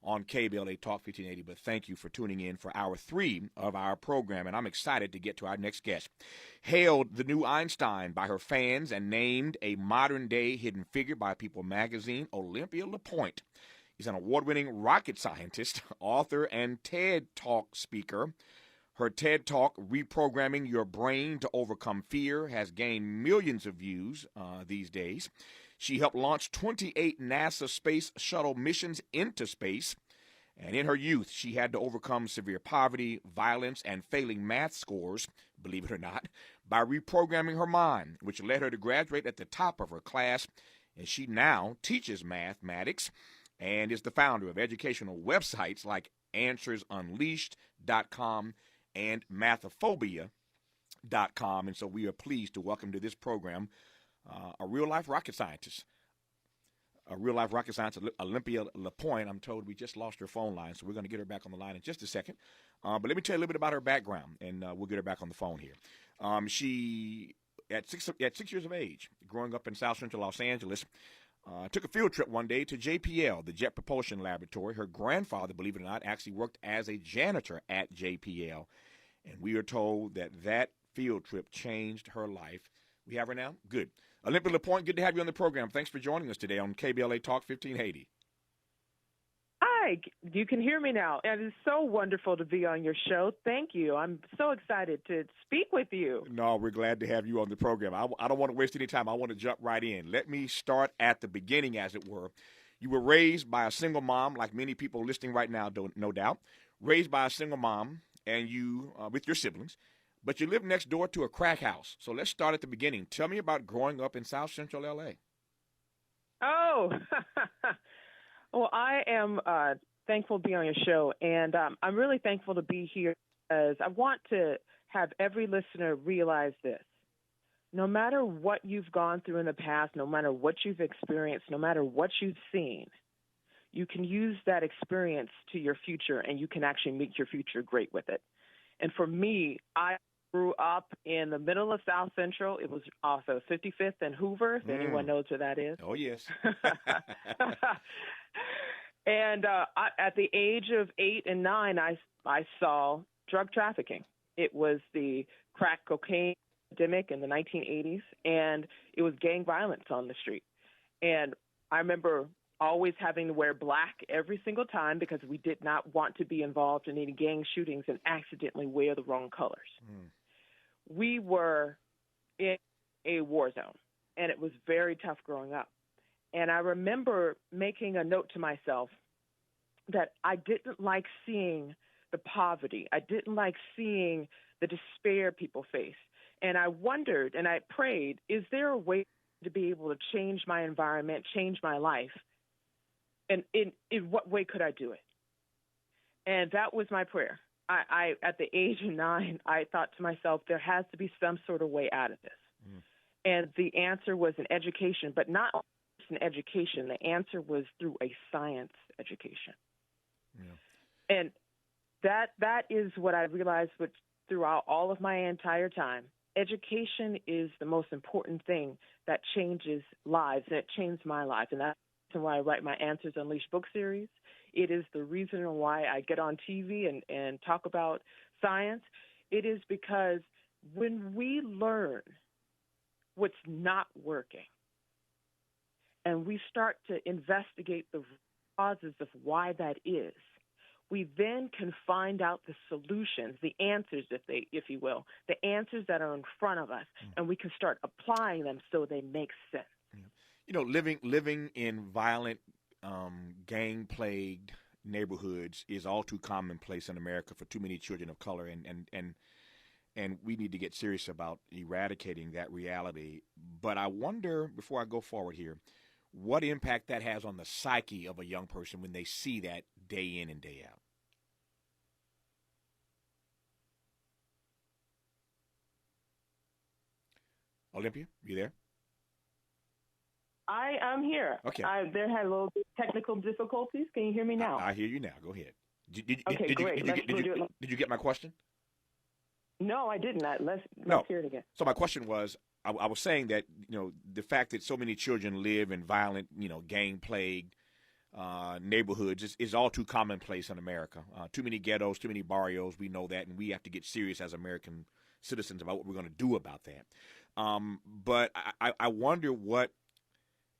on KBLA Talk 1580. But thank you for tuning in for hour 3 of our program, and I'm excited to get to our next guest. Hailed the new Einstein by her fans and named a modern-day hidden figure by People magazine, Olympia LePoint is an award-winning rocket scientist, author, and TED Talk speaker. Her TED Talk, Reprogramming Your Brain to Overcome Fear, has gained millions of views these days. She helped launch 28 NASA Space Shuttle missions into space. And in her youth, she had to overcome severe poverty, violence, and failing math scores, believe it or not, by reprogramming her mind, which led her to graduate at the top of her class. And she now teaches mathematics and is the founder of educational websites like AnswersUnleashed.com and Mathophobia.com. And so we are pleased to welcome to this program a real-life rocket scientist. Olympia LePoint. I'm told we just lost her phone line, so we're going to get her back on the line in just a second. But let me tell you a little bit about her background, and we'll get her back on the phone here. She, at 6 years of age, growing up in South Central Los Angeles, took a field trip one day to JPL, the Jet Propulsion Laboratory. Her grandfather, believe it or not, actually worked as a janitor at JPL, and we are told that field trip changed her life. We have her now? Good. Olympia LePoint, good to have you on the program. Thanks for joining us today on KBLA Talk 1580. Hi, you can hear me now. It is so wonderful to be on your show. Thank you. I'm so excited to speak with you. No, we're glad to have you on the program. I don't want to waste any time. I want to jump right in. Let me start at the beginning, as it were. You were raised by a single mom, like many people listening right now, no doubt. Raised by a single mom, and you, with your siblings. But you live next door to a crack house. So let's start at the beginning. Tell me about growing up in South Central L.A. Oh, well, I am thankful to be on your show, and I'm really thankful to be here because I want to have every listener realize this. No matter what you've gone through in the past, no matter what you've experienced, no matter what you've seen, you can use that experience to your future, and you can actually make your future great with it. And for me, I grew up in the middle of South Central. It was also 55th and Hoover, if anyone knows where that is. Oh, yes. And at the age of 8 and 9, I saw drug trafficking. It was the crack cocaine epidemic in the 1980s, and it was gang violence on the street. And I remember always having to wear black every single time because we did not want to be involved in any gang shootings and accidentally wear the wrong colors. We were in a war zone, and it was very tough growing up. And I remember making a note to myself that I didn't like seeing the poverty. I didn't like seeing the despair people face. And I wondered, and I prayed, is there a way to be able to change my environment, change my life? And in what way could I do it? And that was my prayer. I at the age of 9, I thought to myself, there has to be some sort of way out of this. And the answer was an education, but not just an education. The answer was through a science education. And that is what I realized throughout all of my entire time. Education is the most important thing that changes lives, and it changed my life. And that's why I write my Answers Unleashed book series. It is the reason why I get on TV and talk about science. It is because when we learn what's not working and we start to investigate the causes of why that is, we then can find out the solutions, the answers, if you will, the answers that are in front of us, and we can start applying them so they make sense. You know, living in violent, gang-plagued neighborhoods is all too commonplace in America for too many children of color, and we need to get serious about eradicating that reality. But I wonder, before I go forward here, what impact that has on the psyche of a young person when they see that day in and day out. Olympia, you there? I am here. Okay. There had a little bit of technical difficulties. Can you hear me now? I hear you now. Go ahead. Did you get my question? No, I didn't. Let's hear it again. So my question was, I was saying that, the fact that so many children live in violent, gang-plagued neighborhoods is all too commonplace in America. Too many ghettos, too many barrios. We know that, and we have to get serious as American citizens about what we're going to do about that. But I wonder what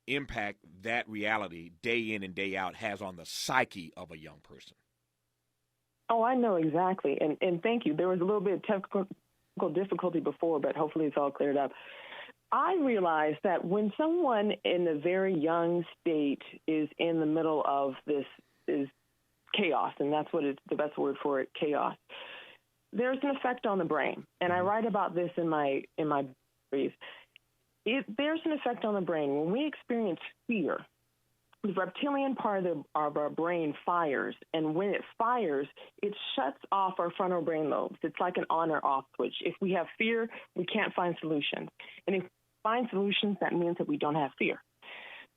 impact that reality, day in and day out, has on the psyche of a young person. Oh, I know exactly. And thank you. There was a little bit of technical difficulty before, but hopefully it's all cleared up. I realized that when someone in a very young state is in the middle of this is chaos, and that's what the best word for it, chaos, there's an effect on the brain. And I write about this in my brief. There's an effect on the brain. When we experience fear, the reptilian part of our brain fires, and when it fires, it shuts off our frontal brain lobes. It's like an on or off switch. If we have fear, we can't find solutions. And if we find solutions, that means that we don't have fear.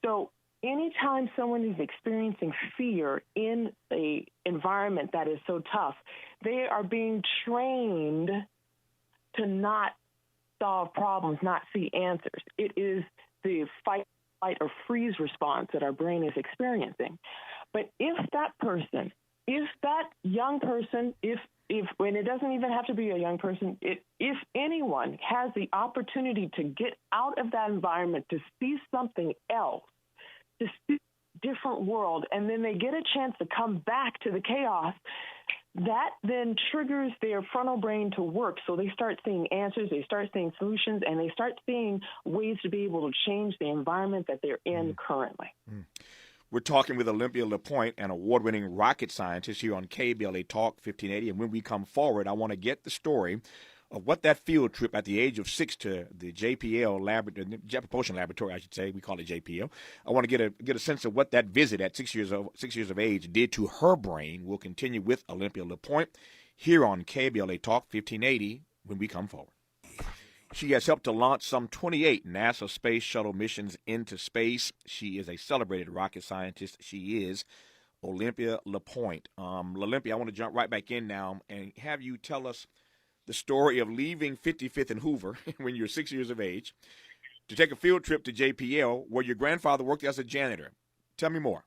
So anytime someone is experiencing fear in an environment that is so tough, they are being trained to not solve problems, not see answers. It is the fight or freeze response that our brain is experiencing. But if that young person, when it doesn't even have to be a young person, if anyone has the opportunity to get out of that environment, to see something else, to see a different world, and then they get a chance to come back to the chaos, that then triggers their frontal brain to work. So they start seeing answers, they start seeing solutions, and they start seeing ways to be able to change the environment that they're in currently. We're talking with Olympia LePoint, an award-winning rocket scientist, here on KBLA Talk 1580. And when we come forward, I want to get the story of what that field trip at the age of 6 to the JPL laboratory, Jet Propulsion Laboratory, I should say, we call it JPL. I want to get a sense of what that visit at 6 years of age did to her brain. We'll continue with Olympia LePoint here on KBLA Talk 1580 when we come forward. She has helped to launch some 28 NASA Space Shuttle missions into space. She is a celebrated rocket scientist. She is Olympia LePoint. Olympia, I want to jump right back in now and have you tell us the story of leaving 55th and Hoover when you're 6 years of age to take a field trip to JPL where your grandfather worked as a janitor. Tell me more.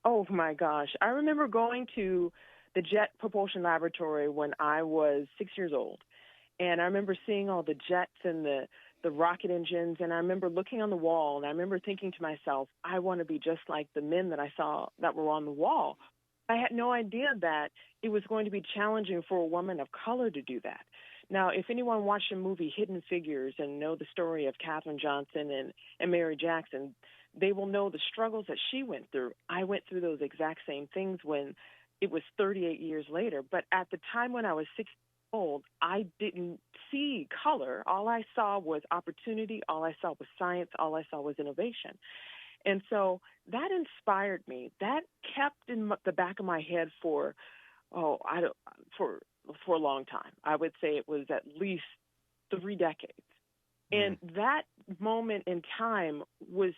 Oh, my gosh. I remember going to the Jet Propulsion Laboratory when I was 6 years old. And I remember seeing all the jets and the rocket engines, and I remember looking on the wall, and I remember thinking to myself, I want to be just like the men that I saw that were on the wall. I had no idea that it was going to be challenging for a woman of color to do that. Now, if anyone watched the movie Hidden Figures and know the story of Katherine Johnson and Mary Jackson, they will know the struggles that she went through. I went through those exact same things when it was 38 years later. But at the time when I was 6 years old, I didn't see color. All I saw was opportunity. All I saw was science. All I saw was innovation. And so that inspired me. That kept in the back of my head for a long time. I would say it was at least 3 decades. And that moment in time was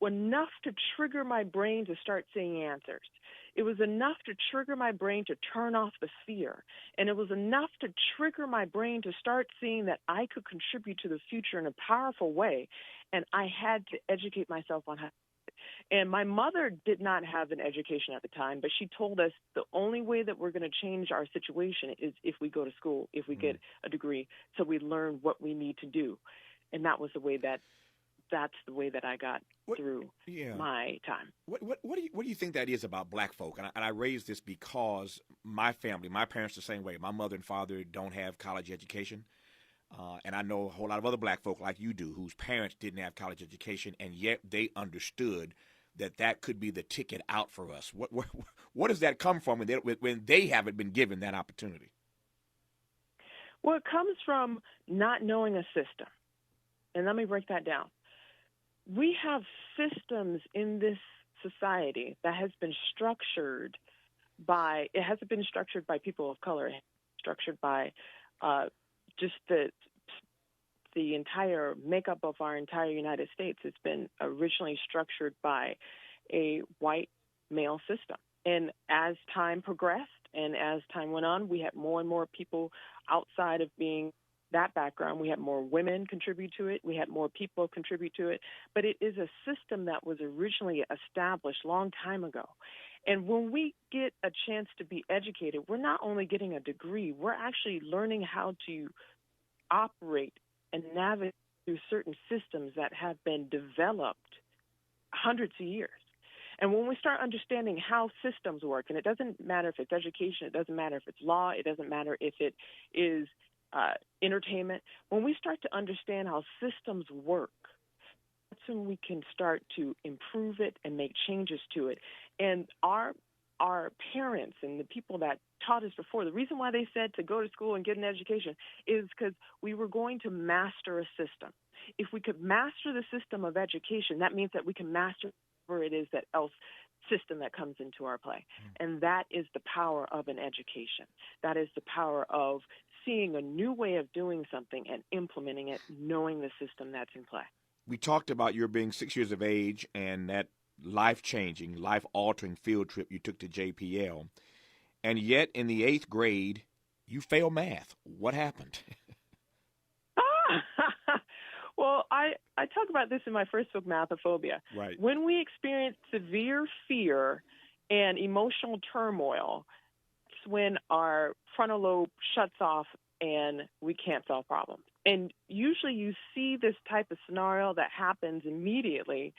enough to trigger my brain to start seeing answers. It was enough to trigger my brain to turn off the fear. And it was enough to trigger my brain to start seeing that I could contribute to the future in a powerful way. And I had to educate myself on how. And my mother did not have an education at the time, but she told us the only way that we're going to change our situation is if we go to school, if we get a degree, so we learn what we need to do. And that was that's the way that I got through my time. What do you think that is about black folk? And I raise this because my family, my parents the same way. My mother and father don't have college education. And I know a whole lot of other black folk like you do whose parents didn't have college education, and yet they understood that could be the ticket out for us. What does that come from when they haven't been given that opportunity? Well, it comes from not knowing a system. And let me break that down. We have systems in this society that has been structured by people of color, structured by just the entire makeup of our entire United States. It's been originally structured by a white male system. And as time progressed and as time went on, we had more and more people outside of being that background. We had more women contribute to it. We had more people contribute to it. But it is a system that was originally established a long time ago. And when we get a chance to be educated, we're not only getting a degree, we're actually learning how to operate and navigate through certain systems that have been developed hundreds of years. And when we start understanding how systems work, and it doesn't matter if it's education, it doesn't matter if it's law, it doesn't matter if it is entertainment, when we start to understand how systems work, that's when we can start to improve it and make changes to it. And our parents and the people that taught us before, the reason why they said to go to school and get an education is because we were going to master a system. If we could master the system of education, that means that we can master whatever it is that else system that comes into our play. And that is the power of an education. That is the power of seeing a new way of doing something and implementing it, knowing the system that's in play. We talked about your being 6 years of age and that life-changing, life-altering field trip you took to JPL. And yet in the 8th grade, you failed math. What happened? Well, I talk about this in my first book, Mathophobia. Right. When we experience severe fear and emotional turmoil, it's when our frontal lobe shuts off and we can't solve problems. And usually you see this type of scenario that happens immediately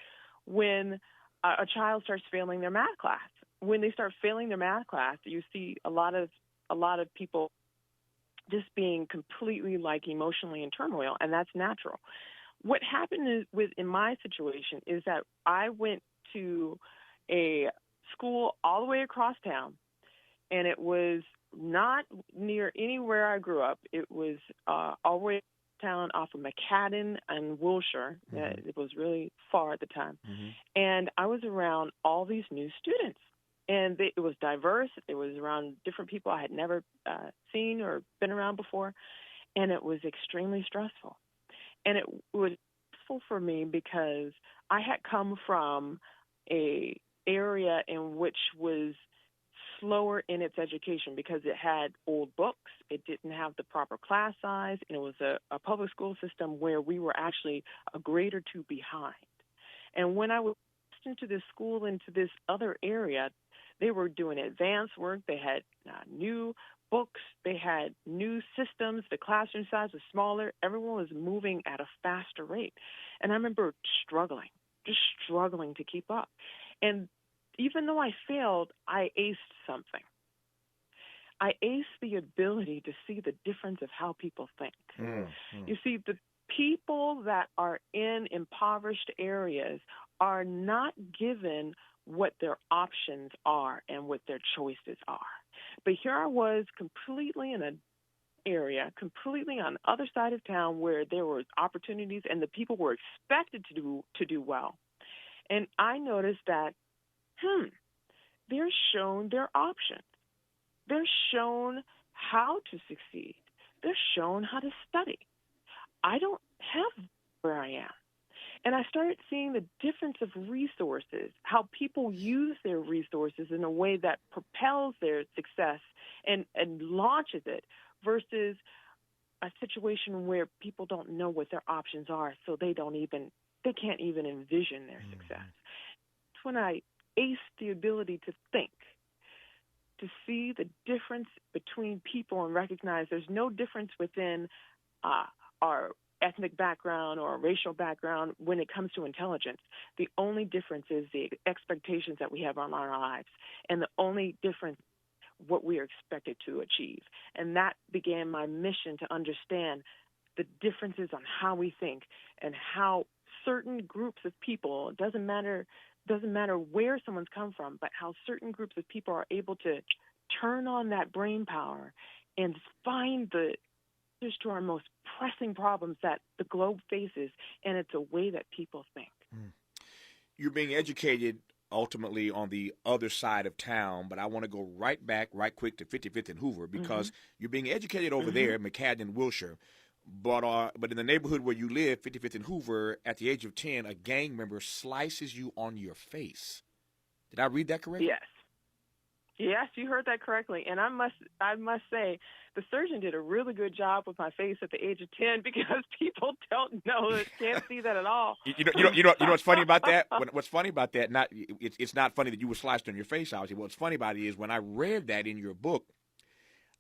when a child starts failing their math class. When they start failing their math class, you see a lot of people just being completely like emotionally in turmoil, and that's natural. What happened in my situation is that I went to a school all the way across town, and it was not near anywhere I grew up. It was all the way town off of McCadden and Wilshire. Mm-hmm. It was really far at the time. Mm-hmm. And I was around all these new students. And it was diverse. It was around different people I had never seen or been around before. And it was extremely stressful. And it was stressful for me because I had come from an area in which was slower in its education because it had old books, it didn't have the proper class size, and it was a public school system where we were actually a grade or two behind. And when I was into this school, into this other area, they were doing advanced work. They had new books. They had new systems. The classroom size was smaller. Everyone was moving at a faster rate. And I remember just struggling to keep up. And even though I failed, I aced something. I aced the ability to see the difference of how people think. Mm-hmm. You see, the people that are in impoverished areas are not given what their options are and what their choices are. But here I was completely in an area, completely on the other side of town where there were opportunities and the people were expected to do well. And I noticed that, they're shown their options. They're shown how to succeed. They're shown how to study. I don't have where I am. And I started seeing the difference of resources, how people use their resources in a way that propels their success and launches it versus a situation where people don't know what their options are, so they can't even envision their success. It's when I aced the ability to think, to see the difference between people and recognize there's no difference within our ethnic background or racial background when it comes to intelligence. The only difference is the expectations that we have on our lives, and the only difference what we are expected to achieve. And that began my mission to understand the differences on how we think and how certain groups of people, it doesn't matter where someone's come from, but how certain groups of people are able to turn on that brain power and find the answers to our most pressing problems that the globe faces, and it's a way that people think. You're being educated ultimately on the other side of town, but I want to go right quick to 55th and Hoover because you're being educated over there in McCadden and Wilshire, but in the neighborhood where you live, 55th and Hoover, at the age of 10, a gang member slices you on your face. Did I read that correctly? Yes, you heard that correctly. And I must say, the surgeon did a really good job with my face at the age of 10 because people don't know, can't see that at all. You know what's funny about that? What's funny about that? It's not funny that you were sliced on your face. Obviously, what's funny about it is when I read that in your book,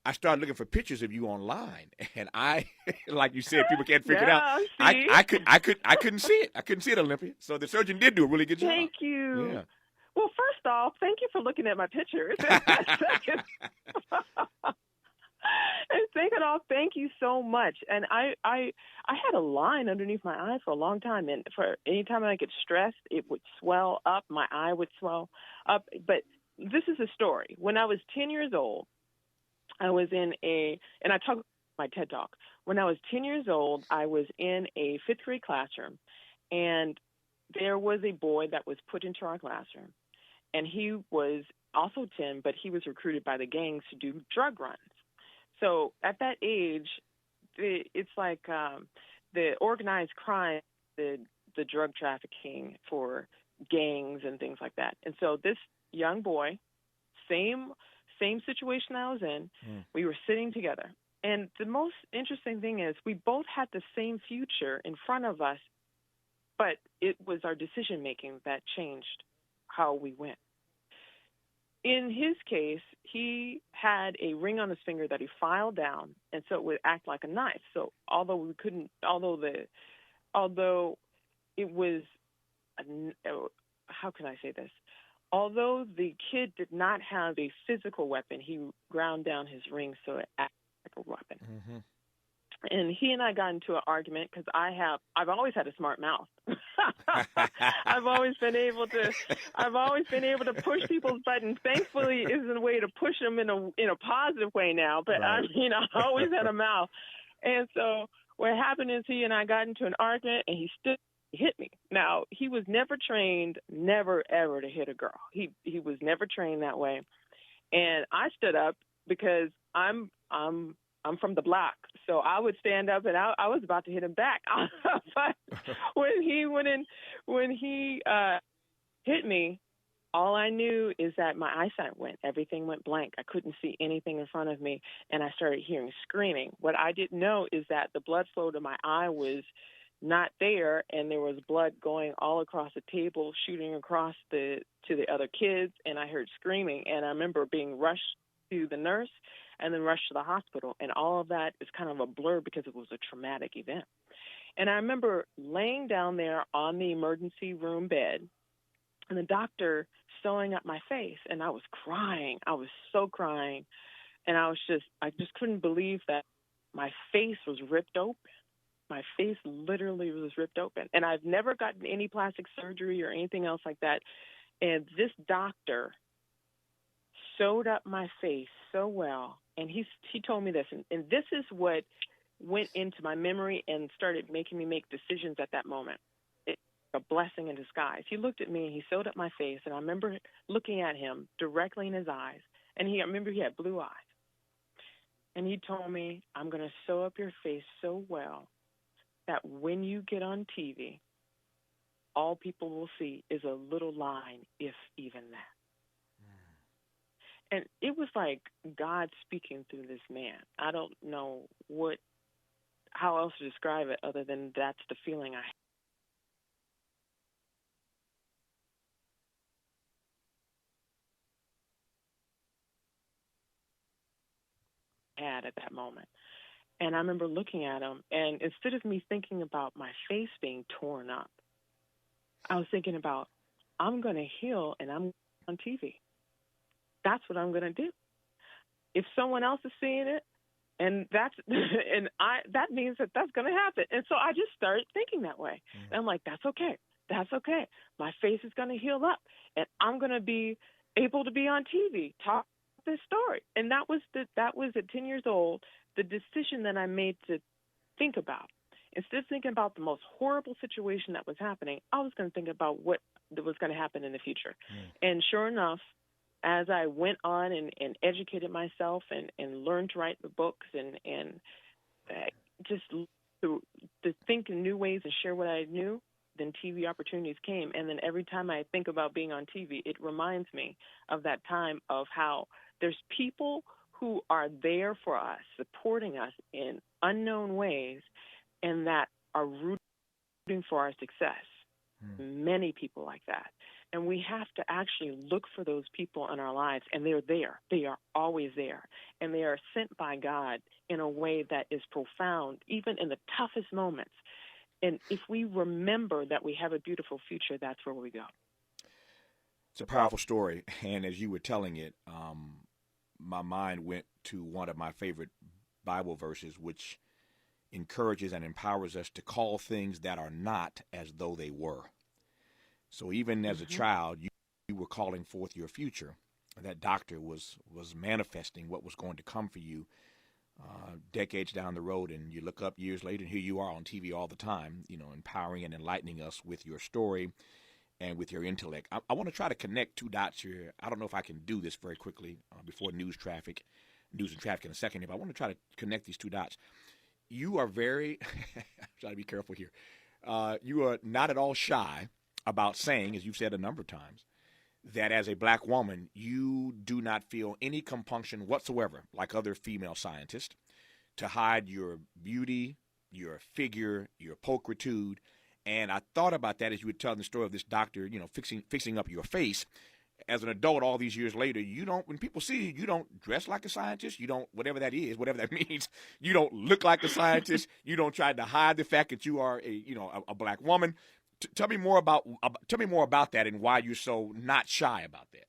I started looking for pictures of you online, and I, like you said, people can't figure it out. See? I couldn't see it. I couldn't see it, Olympia. So the surgeon did do a really good job. Thank you. Yeah. Well, first off, thank you for looking at my pictures. And second off, thank you so much. And I had a line underneath my eye for a long time, and for any time I get stressed, it would swell up. My eye would swell up. But this is a story. When I was 10 years old, I was and I talk about my TED Talk. When I was 10 years old, I was in a fifth grade classroom, and there was a boy that was put into our classroom, and he was also 10, but he was recruited by the gangs to do drug runs. So at that age, it's like the organized crime, the drug trafficking for gangs and things like that. And so this young boy, same situation I was in, we were sitting together. And the most interesting thing is we both had the same future in front of us, but it was our decision-making that changed how we went. In his case, he had a ring on his finger that he filed down, and so it would act like a knife. So although it was, how can I say this? Although the kid did not have a physical weapon, he ground down his ring so it acted like a weapon. Mm-hmm. And he and I got into an argument because I've always had a smart mouth. I've always been able to push people's buttons. Thankfully, isn't a way to push them in a positive way now. But right. I always had a mouth. And so what happened is he and I got into an argument, and he hit me. Now, he was never trained, never ever to hit a girl. He was never trained that way. And I stood up because I'm from the block, so I would stand up, and I was about to hit him back. But when he hit me, all I knew is that my eyesight went. Everything went blank. I couldn't see anything in front of me, and I started hearing screaming. What I didn't know is that the blood flow to my eye was not there, and there was blood going all across the table, shooting across to the other kids, and I heard screaming. And I remember being rushed to the nurse and then rushed to the hospital. And all of that is kind of a blur because it was a traumatic event. And I remember laying down there on the emergency room bed, and the doctor sewing up my face, and I was crying. I was so crying. And I just couldn't believe that my face was ripped open. My face literally was ripped open. And I've never gotten any plastic surgery or anything else like that. And this doctor sewed up my face so well, and he told me this, and this is what went into my memory and started making me make decisions at that moment. It's a blessing in disguise. He looked at me, and he sewed up my face, and I remember looking at him directly in his eyes, and I remember he had blue eyes. And he told me, I'm going to sew up your face so well that when you get on TV, all people will see is a little line, if even that. And it was like God speaking through this man. I don't know how else to describe it other than that's the feeling I had at that moment. And I remember looking at him, and instead of me thinking about my face being torn up, I was thinking about, I'm going to heal, and I'm on TV. That's what I'm going to do. If someone else is seeing it, and that means that that's going to happen. And so I just started thinking that way. And I'm like, that's okay. That's okay. My face is going to heal up, and I'm going to be able to be on TV, talk this story. And that was at 10 years old, the decision that I made to think about. Instead of thinking about the most horrible situation that was happening, I was going to think about what was going to happen in the future. And sure enough, as I went on and educated myself and learned to write the books and just to think in new ways and share what I knew, then TV opportunities came. And then every time I think about being on TV, it reminds me of that time of how there's people who are there for us, supporting us in unknown ways, and that are rooting for our success. Many people like that. And we have to actually look for those people in our lives, and they're there. They are always there. And they are sent by God in a way that is profound, even in the toughest moments. And if we remember that we have a beautiful future, that's where we go. It's a powerful story. And as you were telling it, my mind went to one of my favorite Bible verses, which encourages and empowers us to call things that are not as though they were. So even as a child, you were calling forth your future. That doctor was manifesting what was going to come for you decades down the road, and you look up years later, and here you are on TV all the time, empowering and enlightening us with your story and with your intellect. I want to try to connect two dots here. I don't know if I can do this very quickly before news and traffic in a second, but I want to try to connect these two dots. You are very, I'm trying to be careful here. You are not at all shy about saying, as you've said a number of times, that as a black woman, you do not feel any compunction whatsoever, like other female scientists, to hide your beauty, your figure, your pulchritude. And I thought about that as you were telling the story of this doctor, fixing up your face. As an adult, all these years later, when people see you, you don't dress like a scientist. You don't, whatever that is, whatever that means. You don't look like a scientist. You don't try to hide the fact that you are a black woman. Tell me more about that and why you're so not shy about that.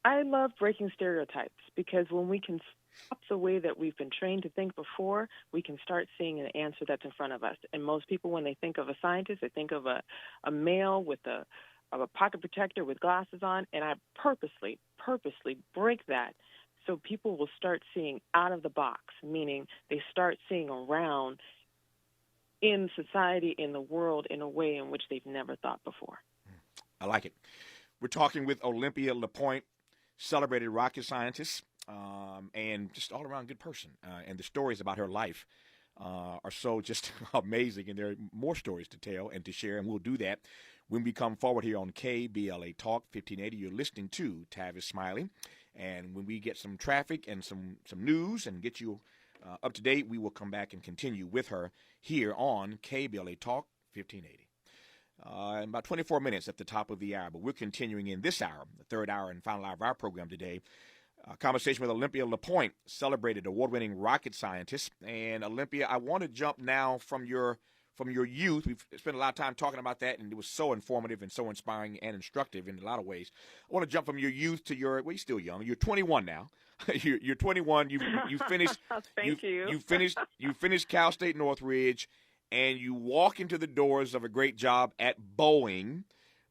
I love breaking stereotypes because when we can stop the way that we've been trained to think before, we can start seeing an answer that's in front of us. And most people, when they think of a scientist, they think of a male with a pocket protector with glasses on, and I purposely break that so people will start seeing out of the box, meaning they start seeing around in society, in the world, in a way in which they've never thought before. I like it. We're talking with Olympia LePoint, celebrated rocket scientist, and just all-around good person. And the stories about her life are so just amazing, and there are more stories to tell and to share, and we'll do that when we come forward here on KBLA Talk 1580. You're listening to Tavis Smiley, and when we get some traffic and some news and get you up to date, we will come back and continue with her here on KBLA Talk 1580. In about 24 minutes at the top of the hour, but we're continuing in this hour, the third hour and final hour of our program today. A conversation with Olympia LePoint, celebrated award-winning rocket scientist. And Olympia, I want to jump now from your youth. We've spent a lot of time talking about that, and it was so informative and so inspiring and instructive in a lot of ways. I want to jump from your youth to you're still young. You're 21 now. You're 21. You finished. Thank you. You finished Cal State Northridge, and you walk into the doors of a great job at Boeing,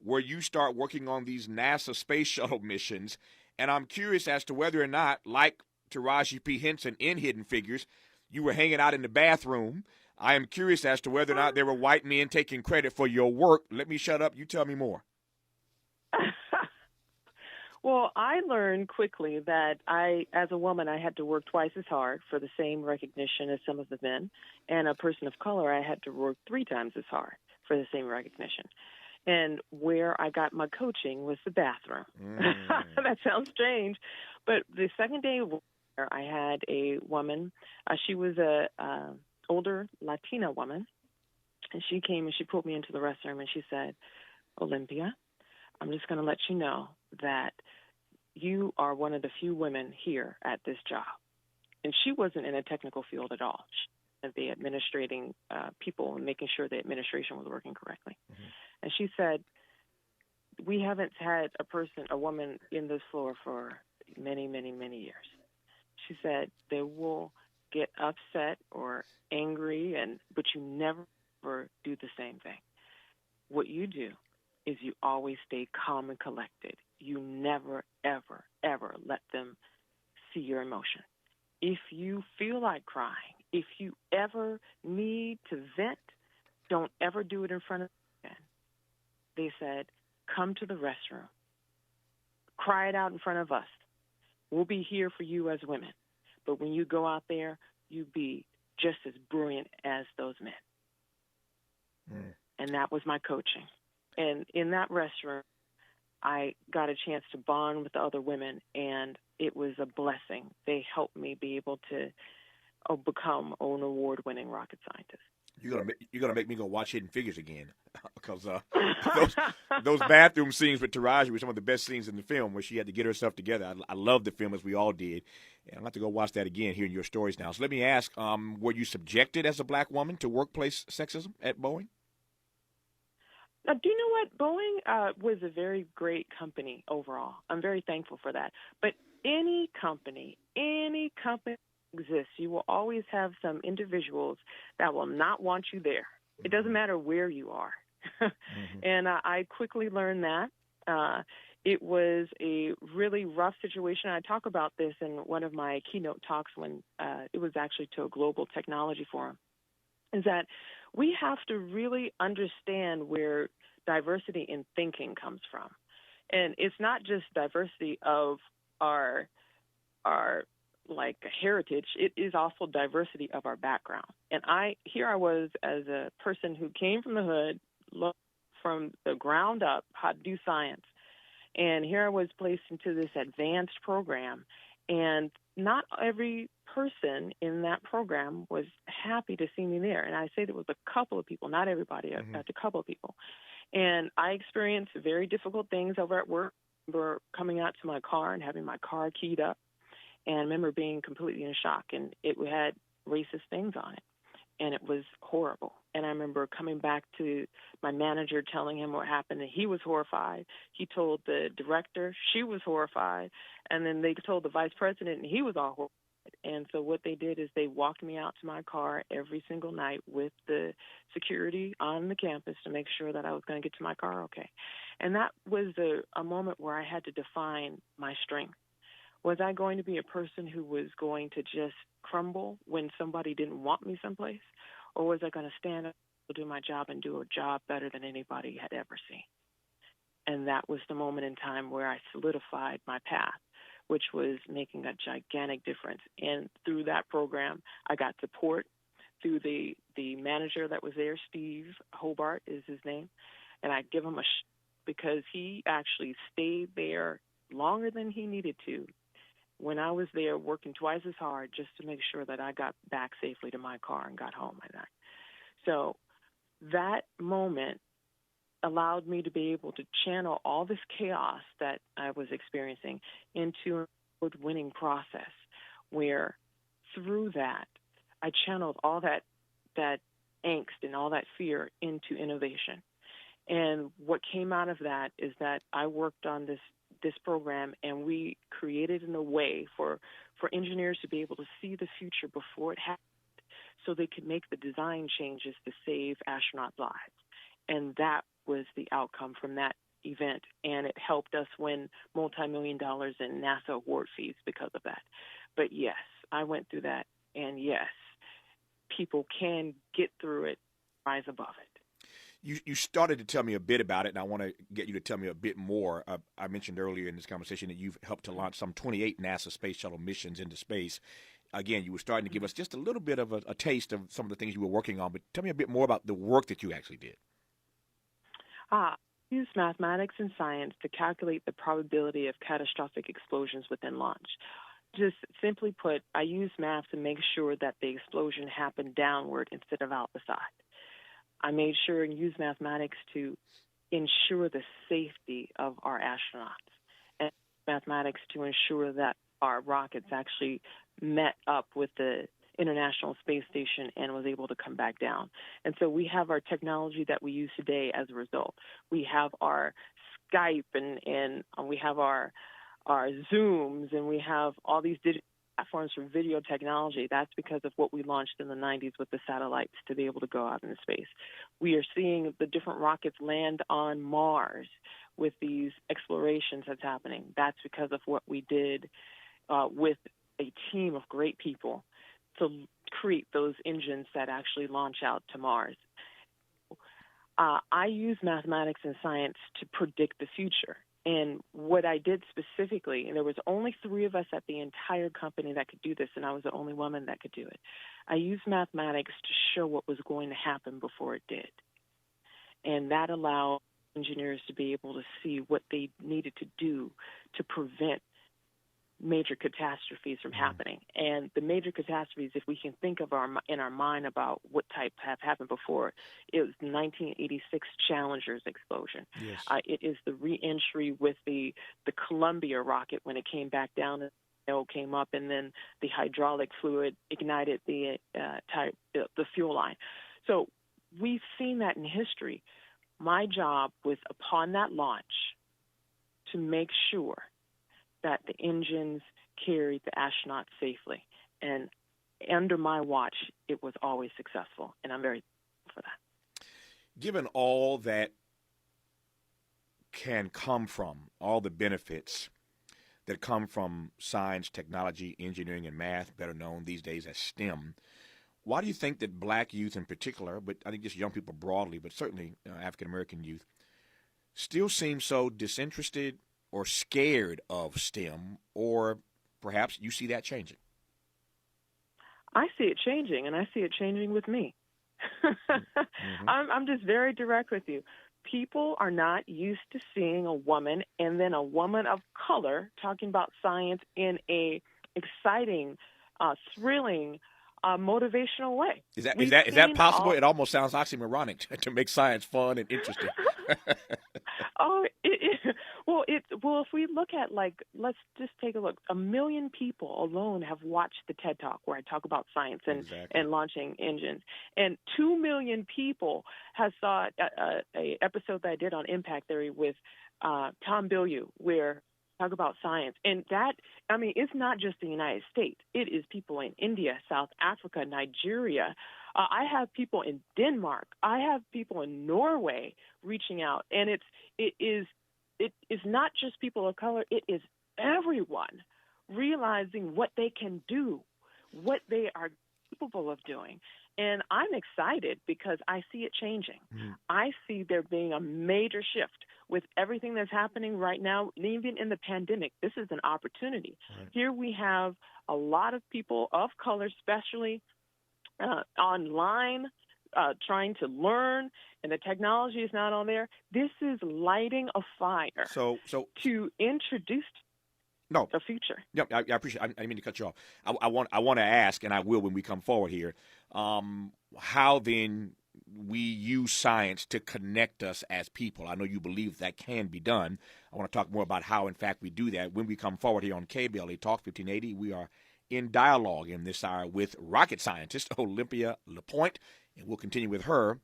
where you start working on these NASA space shuttle missions. And I'm curious as to whether or not, like Taraji P. Henson in Hidden Figures, you were hanging out in the bathroom. I am curious as to whether or not there were white men taking credit for your work. Let me shut up. You tell me more. Well, I learned quickly that as a woman, I had to work twice as hard for the same recognition as some of the men. And a person of color, I had to work 3 times as hard for the same recognition. And where I got my coaching was the bathroom. That sounds strange. But the second day I had a woman. She was a older Latina woman. And she came and she pulled me into the restroom and she said, "Olympia, I'm just going to let you know that you are one of the few women here at this job." And she wasn't in a technical field at all. She was the administrating people and making sure the administration was working correctly. And she said, "We haven't had a woman in this floor for many, many, many years." She said, "They will get upset or angry, but you never do the same thing. What you do is you always stay calm and collected. You never, ever, ever let them see your emotion. If you feel like crying, if you ever need to vent, don't ever do it in front of them." They said, "Come to the restroom. Cry it out in front of us. We'll be here for you as women. But when you go out there, you be just as brilliant as those men." and that was my coaching. And in that restaurant, I got a chance to bond with the other women, and it was a blessing. They helped me be able to become an award-winning rocket scientist. You're gonna make me go watch Hidden Figures again, because those bathroom scenes with Taraji were some of the best scenes in the film, where she had to get herself together. I love the film, as we all did, and I'll have to go watch that again, hearing your stories now. So let me ask, were you subjected as a black woman to workplace sexism at Boeing? Now, do you know what? Boeing was a very great company overall. I'm very thankful for that. But any company exists, you will always have some individuals that will not want you there. It doesn't matter where you are. Mm-hmm. And I quickly learned that. It was a really rough situation. I talk about this in one of my keynote talks when it was actually to a global technology forum, is that we have to really understand where diversity in thinking comes from. And it's not just diversity of our like heritage, it is also diversity of our background. And here I was as a person who came from the hood, learned from the ground up how to do science. And here I was placed into this advanced program, and not every person in that program was happy to see me there. And I say there was a couple of people, not everybody, mm-hmm. A couple of people. And I experienced very difficult things over at work. I remember coming out to my car and having my car keyed up, and I remember being completely in shock, and it had racist things on it, and it was horrible. And I remember coming back to my manager, telling him what happened, and he was horrified. He told the director, she was horrified, and then they told the vice president, and he was all horrified. And so what they did is they walked me out to my car every single night with the security on the campus to make sure that I was going to get to my car okay. And that was a moment where I had to define my strength. Was I going to be a person who was going to just crumble when somebody didn't want me someplace? Or was I going to stand up, do my job, and do a job better than anybody had ever seen? And that was the moment in time where I solidified my path, which was making a gigantic difference. And through that program, I got support through the manager that was there, Steve Hobart is his name. And I give him because he actually stayed there longer than he needed to when I was there, working twice as hard just to make sure that I got back safely to my car and got home at night. So that moment allowed me to be able to channel all this chaos that I was experiencing into an award-winning process, where through that I channeled all that angst and all that fear into innovation. And what came out of that is that I worked on this program, and we created in a way for engineers to be able to see the future before it happened, so they could make the design changes to save astronauts' lives. And that was the outcome from that event, and it helped us win multi-million dollars in NASA award fees because of that. But yes, I went through that, and yes, people can get through it, rise above it. You started to tell me a bit about it, and I want to get you to tell me a bit more. I mentioned earlier in this conversation that you've helped to launch some 28 NASA space shuttle missions into space. Again, you were starting to give us just a little bit of a taste of some of the things you were working on, but tell me a bit more about the work that you actually did. I use mathematics and science to calculate the probability of catastrophic explosions within launch. Just simply put, I use math to make sure that the explosion happened downward instead of out the side. I made sure and used mathematics to ensure the safety of our astronauts, and mathematics to ensure that our rockets actually met up with the International Space Station and was able to come back down. And so we have our technology that we use today as a result. We have our Skype, and we have our Zooms, and we have all these digital platforms for video technology. That's because of what we launched in the 90s with the satellites to be able to go out into space. We are seeing the different rockets land on Mars with these explorations that's happening. That's because of what we did with a team of great people to create those engines that actually launch out to Mars. I use mathematics and science to predict the future. And what I did specifically, and there was only 3 of us at the entire company that could do this, and I was the only woman that could do it. I used mathematics to show what was going to happen before it did. and that allowed engineers to be able to see what they needed to do to prevent major catastrophes from happening. And the major catastrophes, if we can think of in our mind about what type have happened before, it was the 1986 Challenger's explosion. Yes. It is the reentry with the Columbia rocket when it came back down and came up, and then the hydraulic fluid ignited the fuel line. So we've seen that in history. My job was, upon that launch, to make sure that the engines carried the astronauts safely. And under my watch, it was always successful, and I'm very thankful for that. Given all that can come from, all the benefits that come from science, technology, engineering, and math, better known these days as STEM, why do you think that black youth in particular, but I think just young people broadly, but certainly African-American youth, still seem so disinterested or scared of STEM, or perhaps you see that changing? I see it changing, and I see it changing with me. I'm just very direct with you. People are not used to seeing a woman and then a woman of color talking about science in a exciting, thrilling, motivational way. Is that possible? It almost sounds oxymoronic to make science fun and interesting. Well, if we look at, let's just take a look. 1 million people alone have watched the TED Talk where I talk about science and launching engines. And 2 million people have saw a episode that I did on impact theory with Tom Bilyeu, where I talk about science. And that, it's not just the United States. It is people in India, South Africa, Nigeria. I have people in Denmark. I have people in Norway reaching out. And it is not just people of color. It is everyone realizing what they can do, what they are capable of doing. And I'm excited because I see it changing. I see there being a major shift with everything that's happening right now. Even in the pandemic, this is an opportunity. Right. Here we have a lot of people of color, especially online, trying to learn, and the technology is not on there. This is lighting a fire to introduce the future. Yeah, I appreciate it. I didn't mean to cut you off. I want to ask, and I will when we come forward here, how then we use science to connect us as people. I know you believe that can be done. I want to talk more about how, in fact, we do that. When we come forward here on KBLA Talk 1580, we are in dialogue in this hour with rocket scientist Olympia LePoint, and we'll continue with her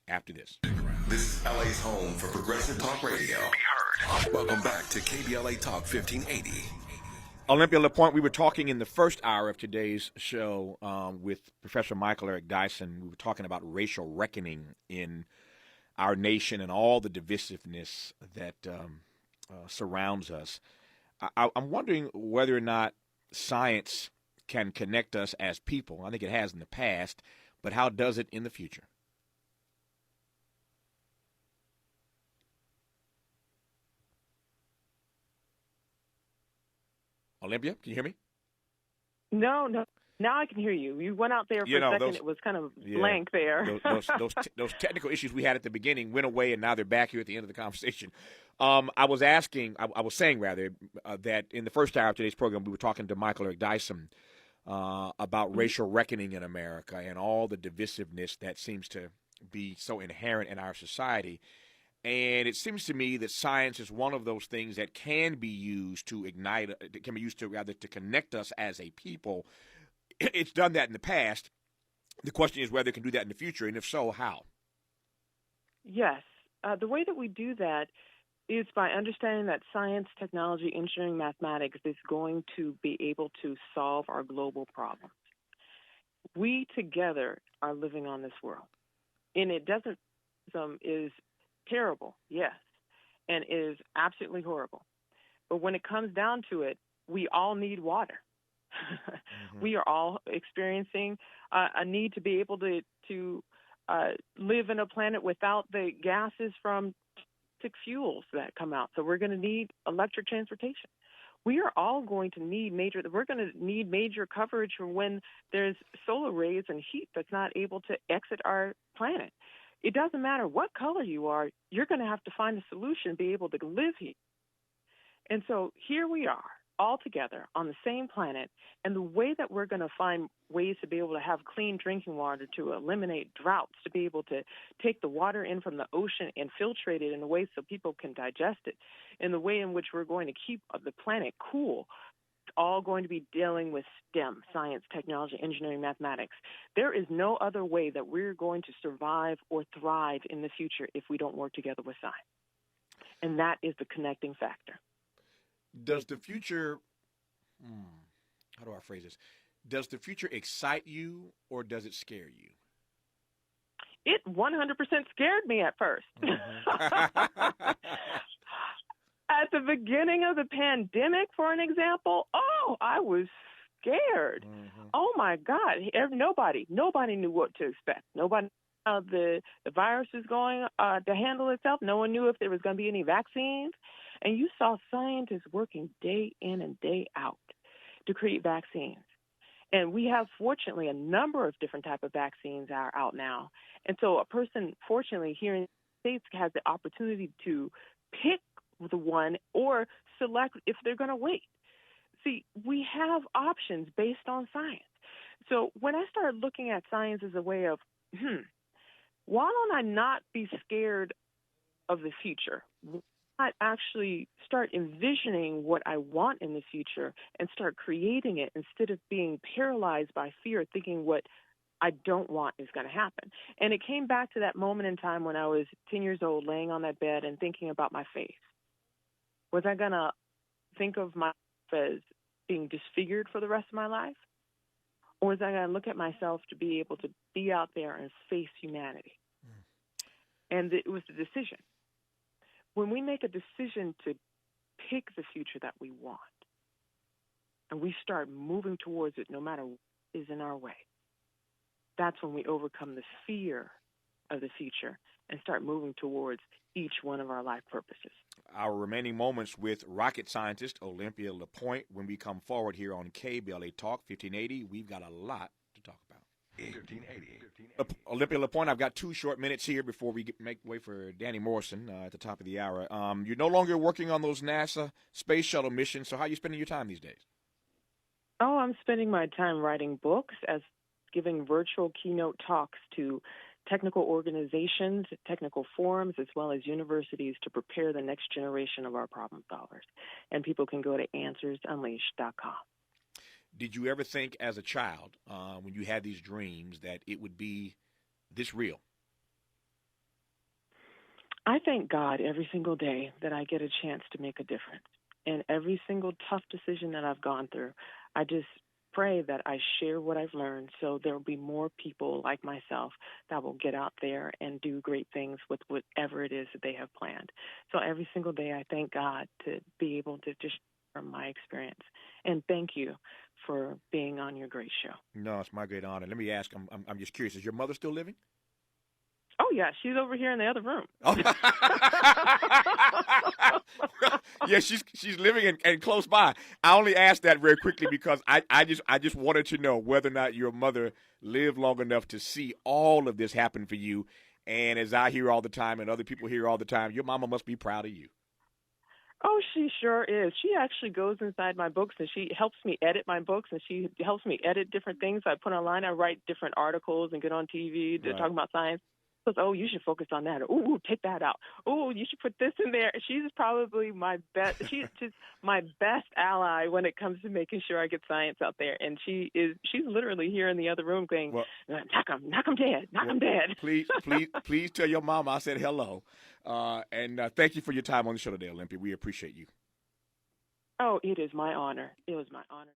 after this. This is LA's home for progressive talk radio. Welcome back to KBLA Talk 1580. Olympia LePoint, we were talking in the first hour of today's show with Professor Michael Eric Dyson. We were talking about racial reckoning in our nation and all the divisiveness that surrounds us. I'm wondering whether or not science can connect us as people. I think it has in the past, but how does it in the future? Olympia, can you hear me? No. Now I can hear you. You went out there for a second. It was kind of blank there. Those technical issues we had at the beginning went away, and now they're back here at the end of the conversation. I was saying that in the first hour of today's program, we were talking to Michael Eric Dyson about racial reckoning in America and all the divisiveness that seems to be so inherent in our society. And it seems to me that science is one of those things that can be used to to connect us as a people. It's done that in the past. The question is whether it can do that in the future, and if so, how? Yes. The way that we do that is by understanding that science, technology, engineering, mathematics is going to be able to solve our global problems. We together are living on this world. And it doesn't is terrible, yes, and is absolutely horrible. But when it comes down to it, we all need water. We are all experiencing a need to be able to live in a planet without the gases from toxic fuels that come out. So we're going to need electric transportation. We are all going to need major coverage for when there's solar rays and heat that's not able to exit our planet. It doesn't matter what color you are, you're going to have to find a solution to be able to live here. And so here we are, all together on the same planet, and the way that we're going to find ways to be able to have clean drinking water, to eliminate droughts, to be able to take the water in from the ocean and filtrate it in a way so people can digest it, in the way in which we're going to keep the planet cool, all going to be dealing with STEM, science, technology, engineering, mathematics. There is no other way that we're going to survive or thrive in the future if we don't work together with science. And that is the connecting factor. Does the future, how do I phrase this? Does the future excite you or does it scare you? It 100% scared me at first. Mm-hmm. At the beginning of the pandemic, for an example, I was scared. Mm-hmm. Oh, my God. Nobody knew what to expect. Nobody knew how the virus was going to handle itself. No one knew if there was going to be any vaccines. And you saw scientists working day in and day out to create vaccines. And we have, fortunately, a number of different type of vaccines are out now. And so a person, fortunately, here in the States has the opportunity to pick the one or select if they're going to wait. See, we have options based on science. So when I started looking at science as a way of, why don't I not be scared of the future? Why not actually start envisioning what I want in the future and start creating it instead of being paralyzed by fear, thinking what I don't want is going to happen. And it came back to that moment in time when I was 10 years old, laying on that bed and thinking about my face. Was I going to think of myself as being disfigured for the rest of my life? Or was I going to look at myself to be able to be out there and face humanity? And it was the decision. When we make a decision to pick the future that we want, and we start moving towards it no matter what is in our way, that's when we overcome the fear of the future and start moving towards each one of our life purposes. Our remaining moments with rocket scientist Olympia LePoint when we come forward here on KBLA Talk 1580. We've got a lot to talk about. 1580. Olympia LePoint, I've got 2 short minutes here before we make way for Danny Morrison at the top of the hour. You're no longer working on those NASA space shuttle missions, so how are you spending your time these days? Oh, I'm spending my time writing books, as giving virtual keynote talks to technical organizations, technical forums, as well as universities to prepare the next generation of our problem solvers. And people can go to answersunleashed.com. Did you ever think as a child, when you had these dreams, that it would be this real? I thank God every single day that I get a chance to make a difference. And every single tough decision that I've gone through, I just pray that I share what I've learned so there will be more people like myself that will get out there and do great things with whatever it is that they have planned. So every single day I thank God to be able to just share my experience. And thank you for being on your great show. No, it's my great honor. Let me ask, I'm just curious, is your mother still living? Oh, yeah, she's over here in the other room. Oh. Yeah, she's living and close by. I only asked that very quickly because I just wanted to know whether or not your mother lived long enough to see all of this happen for you. And as I hear all the time and other people hear all the time, your mama must be proud of you. Oh, she sure is. She actually goes inside my books and she helps me edit my books and she helps me edit different things I put online. I write different articles and get on TV to talk about science. Goes, oh, you should focus on that. Ooh, take that out. Ooh, you should put this in there. She's probably my best. She's just my best ally when it comes to making sure I get science out there. And she's literally here in the other room going, knock him dead. Please tell your mama I said hello. And thank you for your time on the show today, Olympia. We appreciate you. Oh, it is my honor. It was my honor.